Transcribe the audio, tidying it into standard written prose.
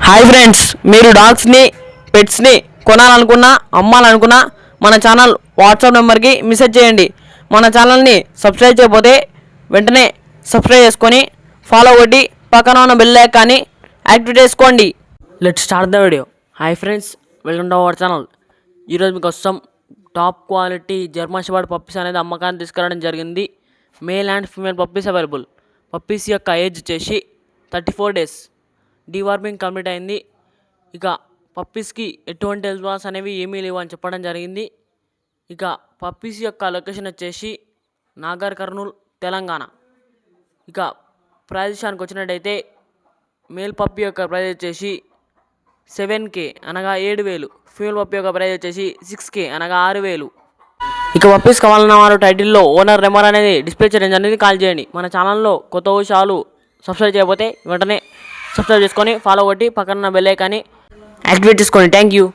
Hi friends, మీరు డాగ్స్ని పెట్స్ని కొనాలనుకున్నా అమ్మాలనుకున్నా మన channel WhatsApp నెంబర్కి మెసేజ్ చేయండి. మన ఛానల్ని సబ్స్క్రైబ్ చేయకపోతే వెంటనే సబ్స్క్రైబ్ చేసుకొని ఫాలో కొట్టి పక్కన ఉన్న బెల్ ఐకాన్ని యాక్టివేట్ చేసుకోండి. Let's start the video. Hi friends, welcome to our channel. ఈరోజు మీకు వస్తాం top quality German shepherd puppies అనేది అమ్మకాన్ని తీసుకురావడం జరిగింది. Male and female puppies available. Puppies యొక్క ఏజ్ వచ్చేసి 34 days. డీవార్మింగ్ కంప్లీట్ అయింది. ఇక పప్పీస్కి ఎటువంటి హెల్త్ వాస్ అనేవి ఏమీ లేవు అని చెప్పడం జరిగింది. ఇక పప్పీస్ యొక్క లొకేషన్ వచ్చేసి నాగర్ కర్నూల్, తెలంగాణ. ఇక ప్రైస్ విషయానికి వచ్చినట్టయితే మేల్ పప్పీ యొక్క ప్రైస్ వచ్చేసి 7K అనగా 7,000. ఫీమేల్ పప్పీ యొక్క ప్రైస్ వచ్చేసి 6K అనగా 6,000. ఇక పప్పీస్ కావాలన్న వారు టైటిల్లో ఓనర్ నెంబర్ అనేది డిస్ప్లే చేయడం అనేది కాల్ చేయండి. మన ఛానల్లో కొత్త విషయాలు సబ్స్క్రైబ్ చేయకపోతే వెంటనే సబ్స్క్రైబ్ చేసుకొని ఫాలో కొట్టి పక్కన బెల్ ఐకాన్ని యాక్టివేట్ చేసుకోండి. Thank you.